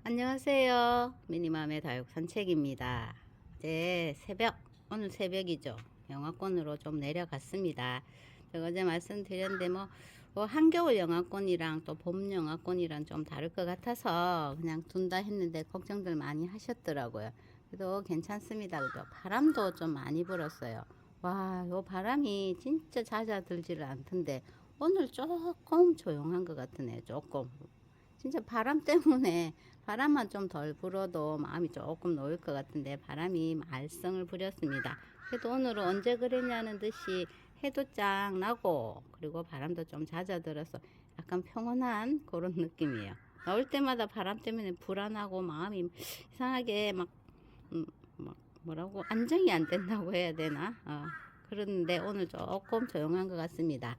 안녕하세요. 미니맘의 다육 산책입니다. 오늘 새벽이죠. 영하권으로 좀 내려갔습니다. 제가 어제 말씀드렸는데 한겨울 영하권이랑 또 봄 영하권이랑 좀 다를 것 같아서 그냥 둔다 했는데 걱정들 많이 하셨더라고요. 그래도 괜찮습니다. 그죠? 바람도 좀 많이 불었어요. 와, 요 바람이 진짜 잦아들지를 않던데 오늘 조금 조용한 것 같으네요. 조금. 진짜 바람 때문에 바람만 좀 덜 불어도 마음이 조금 놓일 것 같은데 바람이 말썽을 부렸습니다. 그래도 오늘은 언제 그랬냐는 듯이 해도 쫙 나고 그리고 바람도 좀 잦아들어서 약간 평온한 그런 느낌이에요. 나올 때마다 바람 때문에 불안하고 마음이 이상하게 막 뭐라고 안정이 안 된다고 해야 되나? 그런데 오늘 조금 조용한 것 같습니다.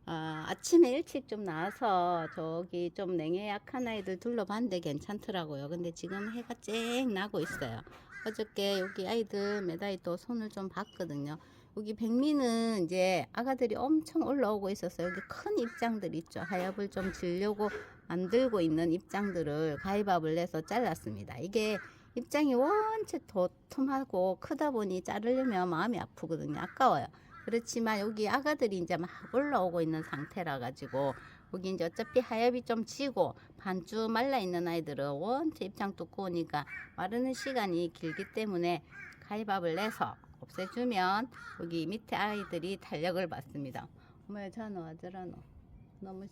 아침에 일찍 좀 나와서 저기 좀 냉해 약한 아이들 둘러봤는데 괜찮더라고요. 근데 지금 해가 쨍 나고 있어요. 어저께 여기 아이들 몇 아이 또 손을 좀 봤거든요. 여기 백미는 이제 아가들이 엄청 올라오고 있어서 여기 큰 입장들 있죠. 하엽을 좀 지려고 만들고 있는 입장들을 가위밥을 내서 잘랐습니다. 이게 입장이 원체 도톰하고 크다 보니 자르려면 마음이 아프거든요. 아까워요. 그렇지만 여기 아가들이 이제 막 올라오고 있는 상태라 가지고 여기 이제 어차피 하엽이 좀 지고 반쯤 말라 있는 아이들은 원체 입장 두꺼우니까 마르는 시간이 길기 때문에 가위밥을 내서 없애주면 여기 밑에 아이들이 탄력을 받습니다. 어머야, 자너 와저라 너 너무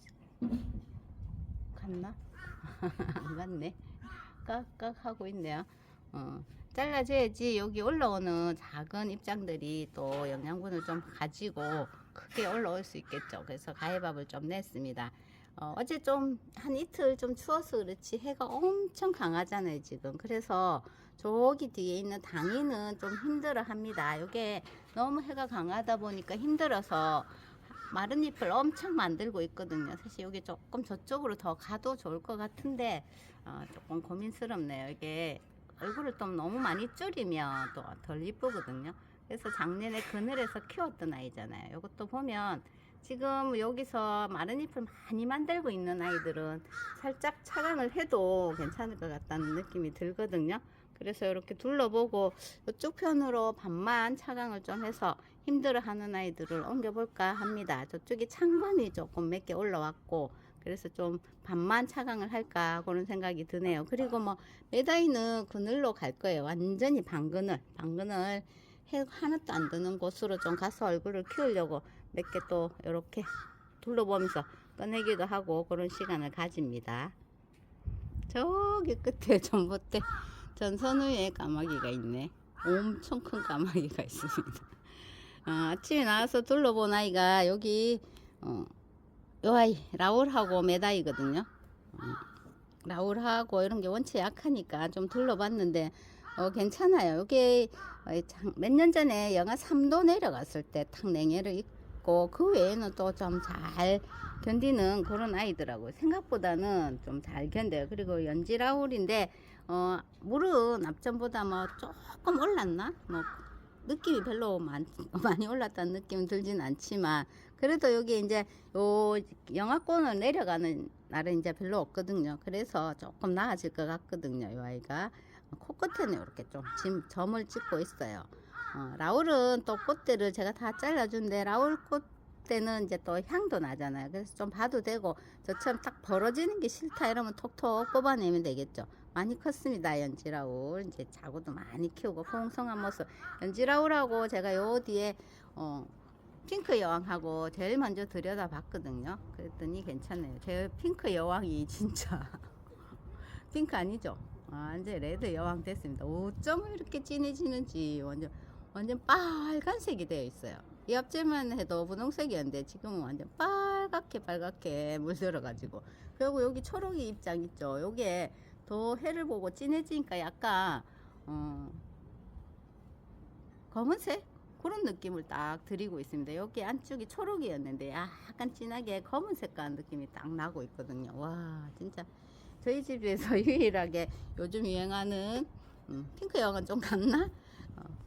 갔나? 안 갔네. 깍깍 하고 있네요. 잘라줘야지 여기 올라오는 작은 입장들이 또 영양분을 좀 가지고 크게 올라올 수 있겠죠. 그래서 가위밥을 좀 냈습니다. 어제 좀 한 이틀 좀 추워서 그렇지 해가 엄청 강하잖아요 지금. 그래서 저기 뒤에 있는 당이는 좀 힘들어 합니다. 이게 너무 해가 강하다 보니까 힘들어서 마른 잎을 엄청 만들고 있거든요. 사실 여기 조금 저쪽으로 더 가도 좋을 것 같은데 조금 고민스럽네요. 이게 얼굴을 좀 너무 많이 줄이면 또 덜 이쁘거든요. 그래서 작년에 그늘에서 키웠던 아이잖아요. 이것도 보면 지금 여기서 마른 잎을 많이 만들고 있는 아이들은 살짝 차광을 해도 괜찮을 것 같다는 느낌이 들거든요. 그래서 이렇게 둘러보고 이쪽 편으로 반만 차광을 좀 해서 힘들어하는 아이들을 옮겨볼까 합니다. 저쪽에 창건이 조금 몇 개 올라왔고 그래서 좀 반만 차광을 할까 그런 생각이 드네요. 그리고 메다이는 그늘로 갈 거예요. 완전히 반그늘 해 하나도 안 드는 곳으로 좀 가서 얼굴을 키우려고 몇 개 또 이렇게 둘러보면서 꺼내기도 하고 그런 시간을 가집니다. 저기 끝에 전봇대 전선우에 까마귀가 있네. 엄청 큰 까마귀가 있습니다. 아침에 나와서 둘러본 아이가 여기 요 아이 라울하고 메다이거든요. 라울하고 이런 게 원체 약하니까 좀 둘러봤는데 괜찮아요. 이게 몇 년 전에 영하 3도 내려갔을 때 탁 냉해를 입고 그 외에는 또 좀 잘 견디는 그런 아이더라고요. 생각보다는 좀 잘 견뎌요. 그리고 연지라울인데 물은 앞전보다 조금 올랐나? 느낌이 별로 많이 올랐다는 느낌은 들진 않지만 그래도 여기 이제 요 영하권을 내려가는 날은 이제 별로 없거든요. 그래서 조금 나아질 것 같거든요. 이 아이가 코끝에는 이렇게 좀 점을 찍고 있어요. 라울은 또 꽃대를 제가 다 잘라준데 라울 꽃대는 이제 또 향도 나잖아요. 그래서 좀 봐도 되고 저처럼 딱 벌어지는 게 싫다 이러면 톡톡 뽑아내면 되겠죠. 많이 컸습니다. 연지라울 이제 자구도 많이 키우고 풍성한 모습. 연지라울하고 제가 요 뒤에 핑크 여왕하고 제일 먼저 들여다봤거든요. 그랬더니 괜찮네요. 제 핑크 여왕이 진짜 핑크 아니죠? 이제 레드 여왕 됐습니다. 어쩜 이렇게 진해지는지 완전 빨간색이 되어 있어요. 이 앞질만 해도 분홍색이었는데 지금은 완전 빨갛게 물들어 가지고 그리고 여기 초록이 입장 있죠. 요게 더 해를 보고 진해지니까 약간 검은색 그런 느낌을 딱 드리고 있습니다. 여기 안쪽이 초록이었는데 약간 진하게 검은색깔 느낌이 딱 나고 있거든요. 와 진짜 저희 집에서 유일하게 요즘 유행하는 핑크 여왕은 좀 같나?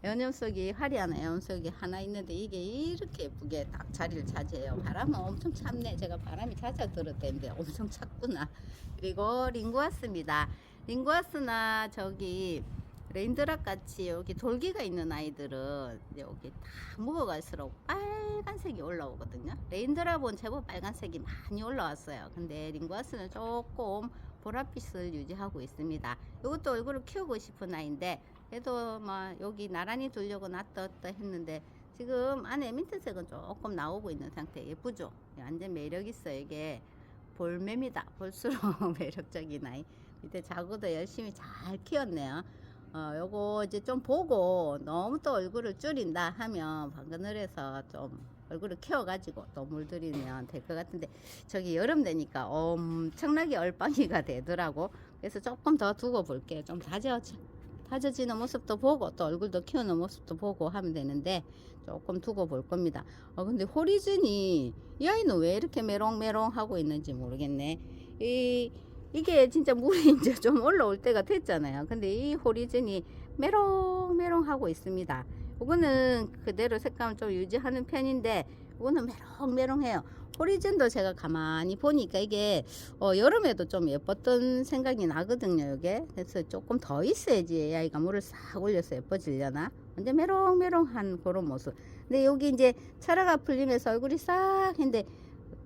애완염석이 화려한 애완석이 하나 있는데 이게 이렇게 예쁘게 딱 자리를 차지해요. 바람은 엄청 참네. 제가 바람이 잦아 들었대는데 엄청 찼구나. 그리고 링고아스입니다. 링고아스나 저기 레인드랍 같이 여기 돌기가 있는 아이들은 여기 다 묵어갈수록 빨간색이 올라오거든요. 레인드랍은 제법 빨간색이 많이 올라왔어요. 근데 링고아스는 조금 보랏빛을 유지하고 있습니다. 이것도 얼굴을 키우고 싶은 아이인데 그래도 뭐 여기 나란히 두려고 놨다 했는데 지금 안에 민트색은 조금 나오고 있는 상태. 예쁘죠? 완전 매력 있어요. 이게 볼매미다. 볼수록 매력적인 아이. 밑에 자구도 열심히 잘 키웠네요. 요거 이제 좀 보고 너무 또 얼굴을 줄인다 하면 방그늘에서 좀 얼굴을 키워가지고 또 물들이면 될 것 같은데 저기 여름 되니까 엄청나게 얼빵이가 되더라고. 그래서 조금 더 두고 볼게요. 좀 다져지는 모습도 보고 또 얼굴도 키우는 모습도 보고 하면 되는데 조금 두고 볼 겁니다. 근데 호리즌이 이 아이는 왜 이렇게 메롱메롱 하고 있는지 모르겠네. 이게 진짜 물이 이제 좀 올라올 때가 됐잖아요. 근데 이 호리즌이 메롱메롱 하고 있습니다. 이거는 그대로 색감을 좀 유지하는 편인데 이거는 메롱메롱해요. 호리즌도 제가 가만히 보니까 이게 여름에도 좀 예뻤던 생각이 나거든요. 이게 그래서 조금 더 있어야지 아이가 물을 싹 올려서 예뻐지려나. 완전 메롱메롱한 그런 모습. 근데 여기 이제 철화가 풀리면서 얼굴이 싹 했는데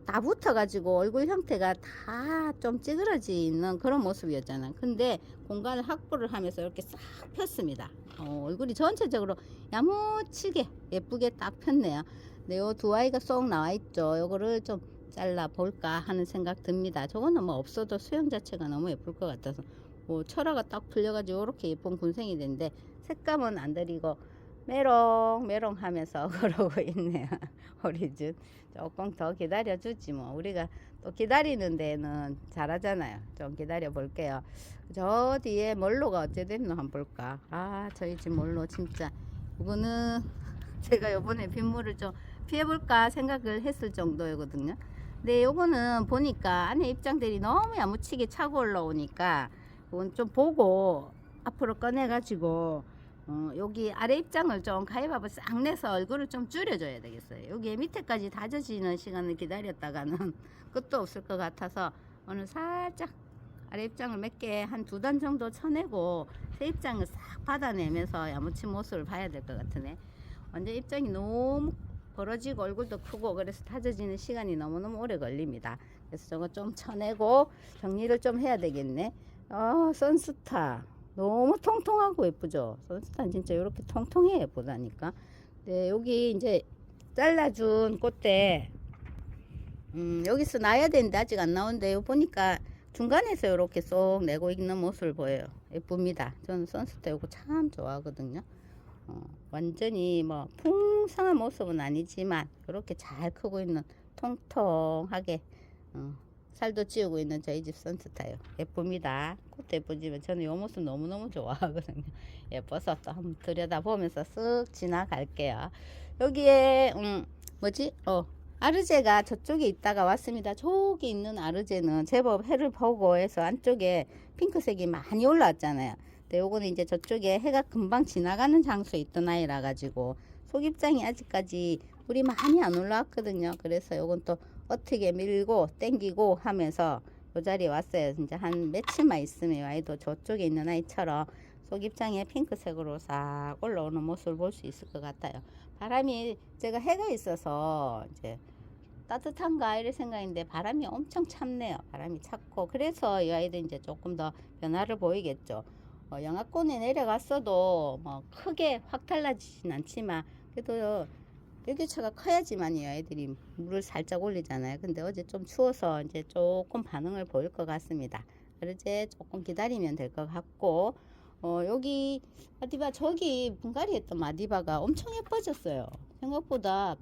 다 붙어가지고 얼굴 형태가 다 좀 찌그러지는 그런 모습이었잖아요. 근데 공간을 확보를 하면서 이렇게 싹 폈습니다. 얼굴이 전체적으로 야무치게 예쁘게 딱 폈네요. 네, 요 두 아이가 쏙 나와 있죠. 요거를 좀 잘라 볼까 하는 생각 듭니다. 저거는 뭐 없어도 수영 자체가 너무 예쁠 것 같아서 뭐 철화가 딱 풀려가지고 이렇게 예쁜 군생이 된데 색감은 안 들이고 메롱메롱 하면서 그러고 있네요. 호리즌 조금 더 기다려 주지 뭐. 우리가 또 기다리는 데는 잘하잖아요. 좀 기다려 볼게요. 저 뒤에 멀로가 어째 됐노 한번 볼까. 저희 집 멀로 진짜 이거는 제가 요번에 빗물을 좀 피해볼까 생각을 했을 정도이거든요. 근데 요거는 보니까 안에 입장들이 너무 야무치게 차고 올라오니까 이건 좀 보고 앞으로 꺼내 가지고 여기 아래 입장을 좀 가위밥을 싹 내서 얼굴을 좀 줄여줘야 되겠어요. 여기 밑에까지 다져지는 시간을 기다렸다가는 끝도 없을 것 같아서 오늘 살짝 아래 입장을 몇 개 한 2단 정도 쳐내고 새 입장을 싹 받아내면서 야무친 모습을 봐야 될 것 같으네. 완전 입장이 너무 벌어지고 얼굴도 크고 그래서 다져지는 시간이 너무너무 오래 걸립니다. 그래서 저거 좀 쳐내고 정리를 좀 해야 되겠네. 선스타 너무 통통하고 예쁘죠. 선스타는 진짜 이렇게 통통해 예쁘다니까. 네, 여기 이제 잘라준 꽃대 여기서 나야 되는데 아직 안 나오는데 보니까 중간에서 이렇게 쏙 내고 있는 모습을 보여요. 예쁩니다. 저는 선스타 이거 참 좋아하거든요. 완전히 뭐 풍성한 모습은 아니지만 이렇게 잘 크고 있는 통통하게 살도 찌우고 있는 저희 집 선스타요. 예쁩니다. 꽃도 예쁘지만 저는 이 모습 너무너무 좋아하거든요. 예뻐서 또 한번 들여다보면서 쓱 지나갈게요. 여기에 뭐지? 아르제가 저쪽에 있다가 왔습니다. 저기 있는 아르제는 제법 해를 보고 해서 안쪽에 핑크색이 많이 올라왔잖아요. 근데 요거는 이제 저쪽에 해가 금방 지나가는 장소에 있던 아이라 가지고 속입장이 아직까지 물이 많이 안 올라왔거든요. 그래서 요건 또 어떻게 밀고 땡기고 하면서 요 자리에 왔어요. 진짜 한 며칠만 있으면 이 아이도 저쪽에 있는 아이처럼 속입장에 핑크색으로 싹 올라오는 모습을 볼 수 있을 것 같아요. 바람이 제가 해가 있어서 이제 따뜻한가 이럴 생각인데 바람이 엄청 참네요. 바람이 찼고 그래서 이 아이도 이제 조금 더 변화를 보이겠죠. 영하권에 내려갔어도 뭐 크게 확 달라지진 않지만 그래도 일교차가 커야지만 이 아이들이 물을 살짝 올리잖아요. 근데 어제 좀 추워서 이제 조금 반응을 보일 것 같습니다. 이제 조금 기다리면 될 것 같고 여기 마디바 저기 분갈이 했던 마디바가 엄청 예뻐졌어요. 생각보다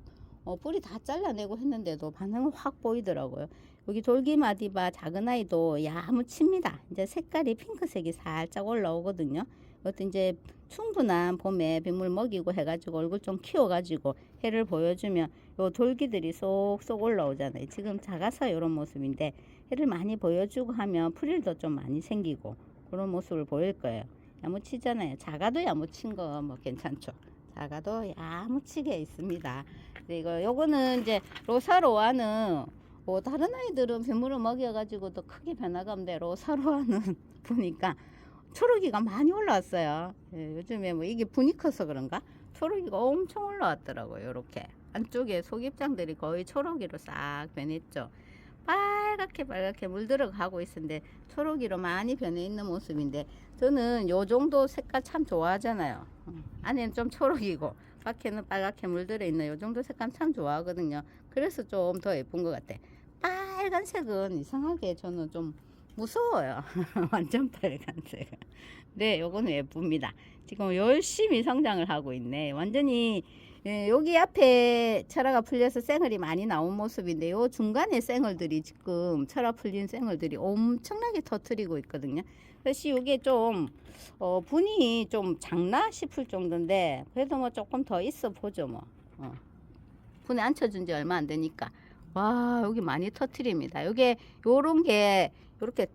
뿌리 다 잘라내고 했는데도 반응을 확 보이더라고요. 여기 돌기 마디바 작은 아이도 야무칩니다. 이제 색깔이 핑크색이 살짝 올라오거든요. 이것도 이제 충분한 봄에 빗물 먹이고 해가지고 얼굴 좀 키워가지고 해를 보여주면 요 돌기들이 쏙쏙 올라오잖아요. 지금 작아서 이런 모습인데 해를 많이 보여주고 하면 풀일도 좀 많이 생기고 그런 모습을 보일 거예요. 야무치잖아요. 작아도 야무친 거 뭐 괜찮죠. 작아도 야무치게 있습니다. 근데 요거는 이제 로사로아는 뭐 다른 아이들은 빗물을 먹여가지고 더 크게 변화가 없는데 로사로아는 보니까 초록이가 많이 올라왔어요. 예, 요즘에 뭐 이게 분이 커서 그런가? 초록이가 엄청 올라왔더라고요. 요렇게 안쪽에 속입장들이 거의 초록이로 싹 변했죠. 빨갛게 물 들어가고 있는데 초록이로 많이 변해 있는 모습인데, 저는 요 정도 색깔 참 좋아하잖아요. 안에는 좀 초록이고 밖에는 빨갛게 물 들어 있는 요 정도 색감 참 좋아하거든요. 그래서 좀 더 예쁜 것 같아. 빨간색은 이상하게 저는 좀 무서워요. 완전 빨간색. 네, 요거는 예쁩니다. 지금 열심히 성장을 하고 있네. 완전히 여기 앞에 철화가 풀려서 쌩얼이 많이 나온 모습인데, 요 중간에 쌩얼들이 지금 철화 풀린 쌩얼들이 엄청나게 터트리고 있거든요. 그래서 이게 좀 분이 좀 작나 싶을 정도인데, 그래도 뭐 조금 더 있어 보죠 뭐. 분에 앉혀준 지 얼마 안 되니까. 와, 여기 많이 터트립니다. 요게 요런 게 요렇게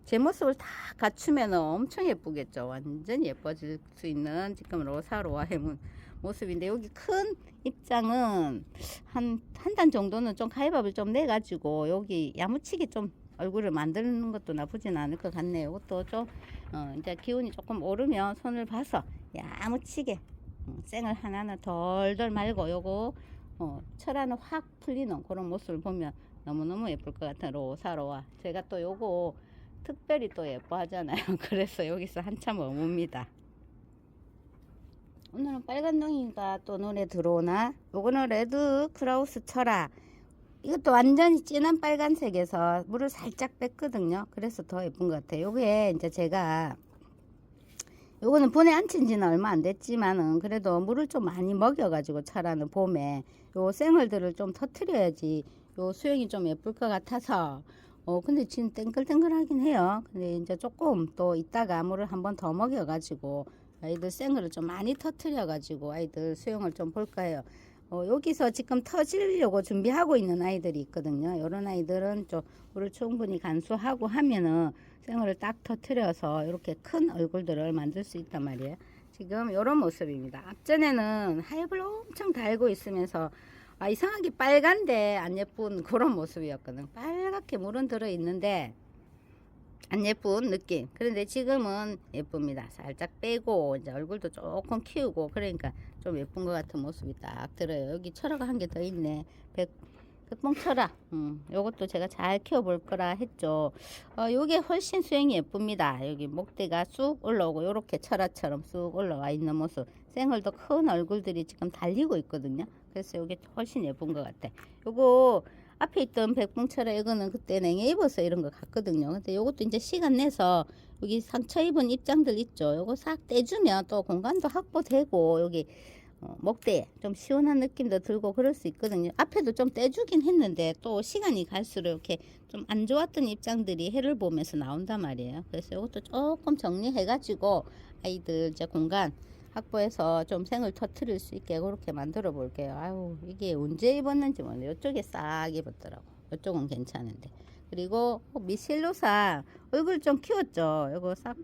제 모습을 다 갖추면 엄청 예쁘겠죠. 완전 예뻐질 수 있는 지금 로사로아 해문 모습인데, 여기 큰 입장은 한 단 정도는 좀 가위밥을 좀 내가지고 여기 야무치게 좀 얼굴을 만드는 것도 나쁘진 않을 것 같네요. 이것도 좀 이제 기운이 조금 오르면 손을 봐서 야무치게 쌩을 하나는 덜덜 말고 요거 철화는 확 풀리는 그런 모습을 보면 너무너무 예쁠 것 같은 로사로아. 제가 또 요거 특별히 또 예뻐하잖아요. 그래서 여기서 한참 머뭅니다. 오늘은 빨간둥이가 또 눈에 들어오나? 요거는 레드 크라우스 철화. 이것도 완전히 진한 빨간색에서 물을 살짝 뺐거든요. 그래서 더 예쁜 것 같아요. 요게 이제 제가 요거는 분에 앉힌 지는 얼마 안 됐지만은 그래도 물을 좀 많이 먹여가지고 철화는 봄에 요 쌩얼들을 좀 터트려야지 요 수영이 좀 예쁠 것 같아서 근데 지금 땡글땡글하긴 해요. 근데 이제 조금 또 이따가 물을 한번 더 먹여가지고 아이들 생을 좀 많이 터트려가지고 아이들 수영을 좀 볼까 해요. 여기서 지금 터지려고 준비하고 있는 아이들이 있거든요. 이런 아이들은 좀 물을 충분히 간수하고 하면은 생을 딱 터트려서 이렇게 큰 얼굴들을 만들 수 있단 말이에요. 지금 이런 모습입니다. 앞전에는 하엽을 엄청 달고 있으면서 이상하게 빨간데 안 예쁜 그런 모습이었거든. 빨갛게 물은 들어 있는데 안 예쁜 느낌. 그런데 지금은 예쁩니다. 살짝 빼고 이제 얼굴도 조금 키우고 그러니까 좀 예쁜 것 같은 모습이 딱 들어요. 여기 철화가 한 개 더 있네. 백봉철화. 요것도 제가 잘 키워볼 거라 했죠. 요게 훨씬 수영이 예쁩니다. 여기 목대가 쑥 올라오고 요렇게 철화처럼 쑥 올라와 있는 모습. 생얼도 큰 얼굴들이 지금 달리고 있거든요. 그래서 요게 훨씬 예쁜 것 같아. 요거 앞에 있던 백봉철화 이거는 그때 냉해 입어서 이런 거 같거든요. 근데 요것도 이제 시간 내서 여기 상처 입은 입장들 있죠. 요거 싹 떼주면 또 공간도 확보되고 여기 목대에 좀 시원한 느낌도 들고 그럴 수 있거든요. 앞에도 좀 떼주긴 했는데 또 시간이 갈수록 이렇게 좀 안 좋았던 입장들이 해를 보면서 나온단 말이에요. 그래서 이것도 조금 정리해 가지고 아이들 이제 공간 확보해서 좀 생을 터트릴 수 있게 그렇게 만들어 볼게요. 아유, 이게 언제 입었는지 모르겠네. 이쪽에 싹 입었더라고. 이쪽은 괜찮은데. 그리고 미실로사 얼굴 좀 키웠죠. 이거 싹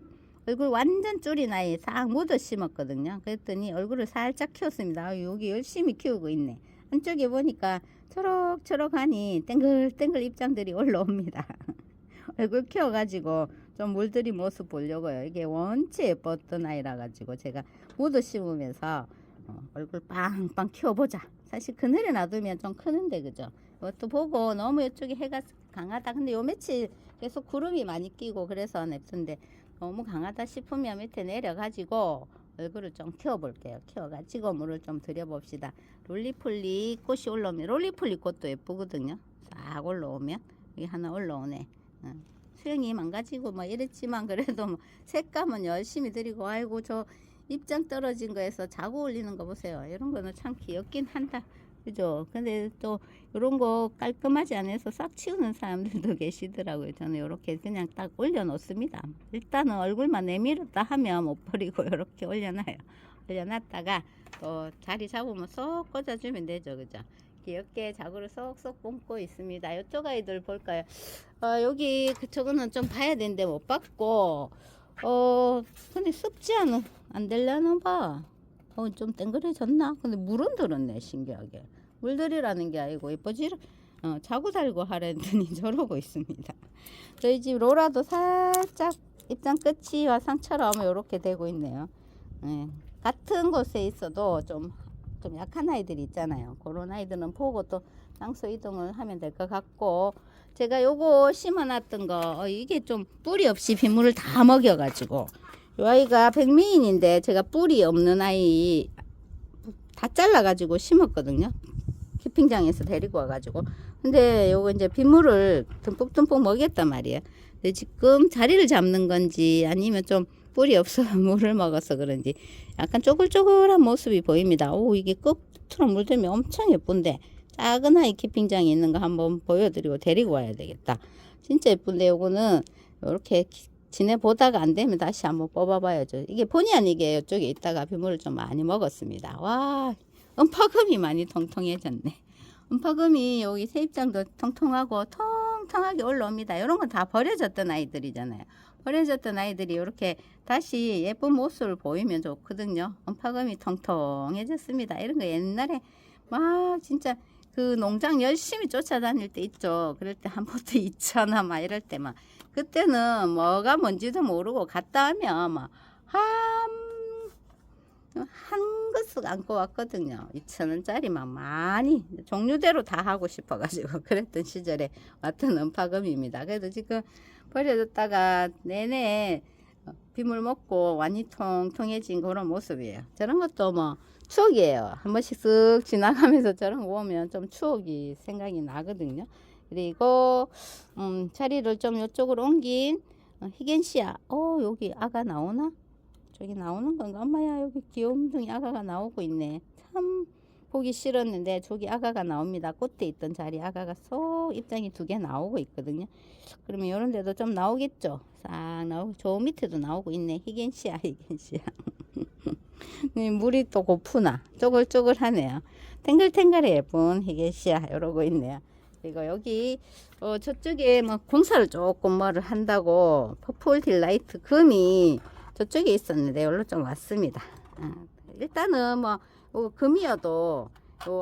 얼굴 완전 줄인 아이 싹 묻어 심었거든요. 그랬더니 얼굴을 살짝 키웠습니다. 아유, 여기 열심히 키우고 있네. 한쪽에 보니까 초록초록하니 땡글땡글 입장들이 올라옵니다. 얼굴 키워가지고 좀 물들인 모습 보려고요. 이게 원체 예뻤던 아이라 가지고 제가 묻어 심으면서 얼굴 빵빵 키워보자. 사실 그늘에 놔두면 좀 크는데 그죠? 이것도 보고 너무 이쪽에 해가 강하다. 근데 요 며칠 계속 구름이 많이 끼고 그래서 냅둔데 너무 강하다 싶으면 밑에 내려가지고 얼굴을 좀 키워볼게요. 키워가지고 물을 좀 들여봅시다. 롤리폴리 꽃이 올라오면 롤리폴리 꽃도 예쁘거든요. 싹 올라오면 여기 하나 올라오네. 수영이 망가지고 뭐 이랬지만 그래도 뭐 색감은 열심히 들이고, 아이고 저 입장 떨어진 거에서 자고 올리는 거 보세요. 이런 거는 참 귀엽긴 한다. 그죠? 근데 또 이런 거 깔끔하지 않아서 싹 치우는 사람들도 계시더라고요. 저는 이렇게 그냥 딱 올려놓습니다. 일단은 얼굴만 내밀었다 하면 못 버리고 이렇게 올려놔요. 올려놨다가 또 자리 잡으면 쏙 꽂아주면 되죠. 그죠? 귀엽게 자구를 쏙쏙 뿜고 있습니다. 이쪽 아이들 볼까요? 여기 저거는 좀 봐야 되는데 못 봤고, 근데 습지 안 되려나 봐. 좀 땡그레졌나? 근데 물은 들었네, 신기하게. 물들이라는 게 아니고, 자고 살고 하랬더니 저러고 있습니다. 저희 집 로라도 살짝 입장 끝이 화상처럼 이렇게 되고 있네요. 예, 같은 곳에 있어도 좀 약한 아이들이 있잖아요. 그런 아이들은 보고 또 장소 이동을 하면 될 것 같고, 제가 요거 심어놨던 거, 이게 좀 뿌리 없이 빗물을 다 먹여가지고, 요 아이가 백미인인데 제가 뿌리 없는 아이 다 잘라가지고 심었거든요. 캠핑장에서 데리고 와가지고. 근데 요거 이제 빗물을 듬뿍듬뿍 먹였단 말이에요. 근데 지금 자리를 잡는 건지 아니면 좀 뿌리 없어 물을 먹어서 그런지 약간 쪼글쪼글한 모습이 보입니다. 오, 이게 끝으로 물들면 엄청 예쁜데, 작은 아이 캠핑장에 있는 거 한번 보여드리고 데리고 와야 되겠다. 진짜 예쁜데 요거는 이렇게 지내보다가 안 되면 다시 한번 뽑아봐야죠. 이게 본의 아니게 이쪽에 있다가 빗물을 좀 많이 먹었습니다. 와, 음파금이 많이 통통해졌네. 음파금이 여기 세입장도 통통하고 통통하게 올라옵니다. 이런 건 다 버려졌던 아이들이잖아요. 버려졌던 아이들이 이렇게 다시 예쁜 모습을 보이면 좋거든요. 음파금이 통통해졌습니다. 이런 거 옛날에 막 진짜 그 농장 열심히 쫓아다닐 때 있죠. 그럴 때 한 포트 2,000원 막 이럴 때 막 그때는 뭐가 뭔지도 모르고 갔다 하면 막 한 것을 안고 왔거든요. 2,000원짜리 막 많이 종류대로 다 하고 싶어가지고 그랬던 시절에 왔던 음파금입니다. 그래도 지금 버려졌다가 내내 빗물 먹고 완이 통통해진 그런 모습이에요. 저런 것도 뭐 추억이에요. 한 번씩 쓱 지나가면서 저런 거 보면 좀 추억이 생각이 나거든요. 그리고 자리를 좀 이쪽으로 옮긴 히겐시아. 여기 아가 나오나? 저기 나오는 건가? 엄마야, 여기 귀염둥이 아가가 나오고 있네. 참 보기 싫었는데 저기 아가가 나옵니다. 꽃에 있던 자리 아가가 쏙 입장이 2개 나오고 있거든요. 그러면 이런 데도 좀 나오겠죠. 싹 나오고 저 밑에도 나오고 있네. 히겐시아. 물이 또 고프나 쪼글쪼글하네요. 탱글탱글해 예쁜 히겐시아 이러고 있네요. 그리고 여기 저쪽에 뭐 공사를 조금 뭐를 한다고 퍼플 딜라이트 금이 저쪽에 있었는데 여기로 좀 왔습니다. 일단은 뭐 금이어도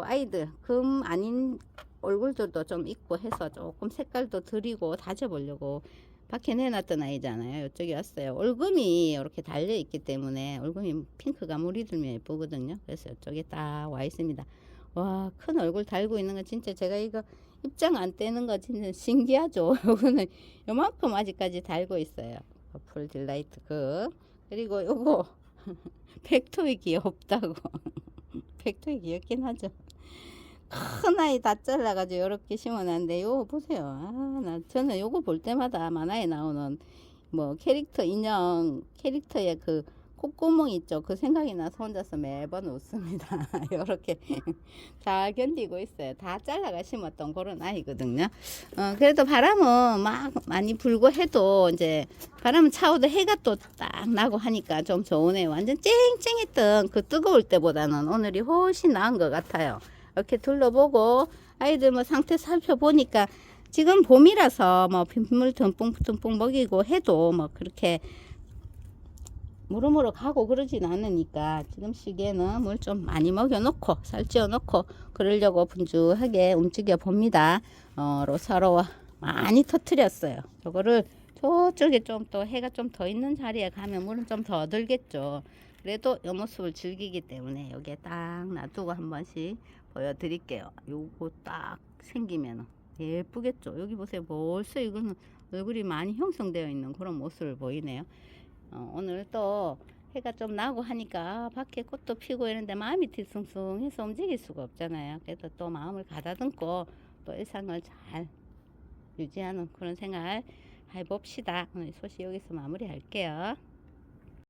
아이들 금 아닌 얼굴들도 좀 있고 해서 조금 색깔도 드리고 다져보려고 밖에 내놨던 아이잖아요. 이쪽에 왔어요. 올금이 이렇게 달려 있기 때문에 올금이 핑크가 물이 들면 예쁘거든요. 그래서 이쪽에 딱 와 있습니다. 와, 큰 얼굴 달고 있는 거 진짜 제가 이거 입장 안 떼는 거 진짜 신기하죠. 요거는 요만큼 아직까지 달고 있어요. 퍼플 딜라이트 그. 그리고 요거 팩토이 귀엽다고. 팩토이 귀엽긴 하죠. 큰 아이 다 잘라가지고 이렇게 심어놨는데 요거 보세요. 저는 요거 볼 때마다 만화에 나오는 뭐 캐릭터 인형 캐릭터의 그 콧구멍 있죠. 그 생각이 나서 혼자서 매번 웃습니다. 요렇게 잘 견디고 있어요. 다 잘라가 심었던 그런 아이거든요. 그래도 바람은 막 많이 불고 해도 이제 바람은 차오도 해가 또 딱 나고 하니까 좀 좋으네요. 완전 쨍쨍했던 그 뜨거울 때보다는 오늘이 훨씬 나은 것 같아요. 이렇게 둘러보고 아이들 뭐 상태 살펴보니까 지금 봄이라서 뭐 빗물 듬뿍듬뿍 먹이고 해도 뭐 그렇게 무릎으로 가고 그러진 않으니까 지금 시기에는 물 좀 많이 먹여놓고 살찌워 놓고 그러려고 분주하게 움직여 봅니다. 로사로 많이 터트렸어요. 저거를 저쪽에 좀 또 해가 좀 더 있는 자리에 가면 물은 좀 더 들겠죠. 그래도 이 모습을 즐기기 때문에 여기에 딱 놔두고 한 번씩 보여드릴게요. 요거 딱 생기면 예쁘겠죠. 여기 보세요. 벌써 이거는 얼굴이 많이 형성되어 있는 그런 모습을 보이네요. 오늘 또 해가 좀 나고 하니까 밖에 꽃도 피고 이런데 마음이 뒤숭숭해서 움직일 수가 없잖아요. 그래도 또 마음을 가다듬고 또 일상을 잘 유지하는 그런 생활 해봅시다. 오늘 소식 여기서 마무리할게요.